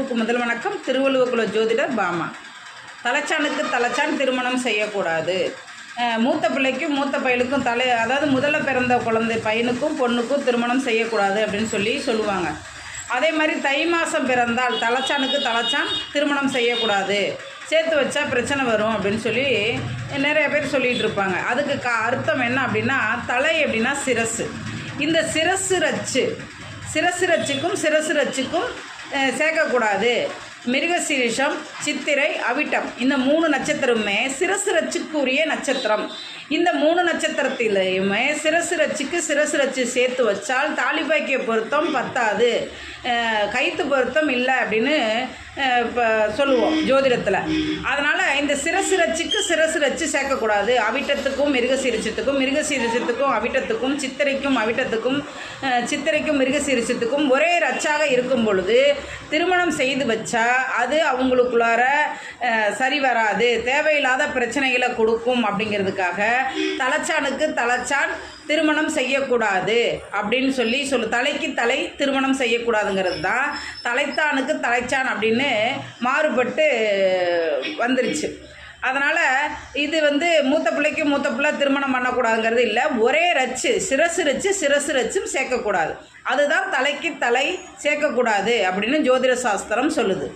குருவுக்கு முதல் வணக்கம். திருவள்ளுவக்குல ஜோதிடர் பாமா. தலைச்சானுக்கு தலைச்சான் திருமணம் செய்யக்கூடாது. மூத்த பிள்ளைக்கும் மூத்த பையனுக்கும் அதாவது முதல்ல பிறந்த குழந்தை பையனுக்கும் பொண்ணுக்கும் திருமணம் செய்யக்கூடாது அப்படின்னு சொல்லுவாங்க. அதே மாதிரி தை மாதம் பிறந்தால் தலைச்சானுக்கு தலைச்சான் திருமணம் செய்யக்கூடாது, சேர்த்து வச்சா பிரச்சனை வரும் அப்படின்னு சொல்லி நிறைய பேர் சொல்லிகிட்டு இருப்பாங்க. அதுக்கு அர்த்தம் என்ன அப்படின்னா, தலை அப்படின்னா சிரசு. இந்த சிரசு ரச்சுக்கும் சேர்க்கக்கூடாது. மிருகசீரிஷம், சித்திரை, அவிட்டம் இந்த 3 நட்சத்திரமுமே சிரசு ரச்சுக்குரிய நட்சத்திரம். இந்த 3 நட்சத்திரத்திலையுமே சிரசு ரச்சு சேர்த்து வச்சால் தாலிபாக்கிய பொருத்தம் பத்தாது, கைத்து பொருத்தம் இல்லை அப்படின்னு இப்போ சொல்லுவோம் ஜோதிடத்தில். அதனால் இந்த சிரசு ரச்சு சேர்க்கக்கூடாது. அவிட்டத்துக்கும் மிருகசீரிஷத்துக்கும் அவிட்டத்துக்கும் சித்திரைக்கும் மிருகசீரிஷத்துக்கும் ஒரே ரச்சாக இருக்கும் பொழுது திருமணம் செய்து வச்சா அது அவங்களுக்குள்ளார சரி வராது, தேவையில்லாத பிரச்சனைகளை கொடுக்கும். அப்படிங்கிறதுக்காக தலைச்சானுக்கு தலைச்சான் திருமணம் செய்யக்கூடாது அப்படின்னு தலைக்கு தலை திருமணம் செய்யக்கூடாதுங்கிறது தான் தலைத்தானுக்கு தலைச்சான் அப்படின்னு மாறுபட்டு வந்துருச்சு. அதனால் இது மூத்த பிள்ளைக்கு மூத்த பிள்ளை திருமணம் பண்ணக்கூடாதுங்கிறது இல்லை. ஒரே ரச்சு சிரசு ரச்சும் சேர்க்கக்கூடாது. அதுதான் தலைக்கு தலை சேர்க்கக்கூடாது அப்படின்னு ஜோதிட சாஸ்திரம் சொல்லுது.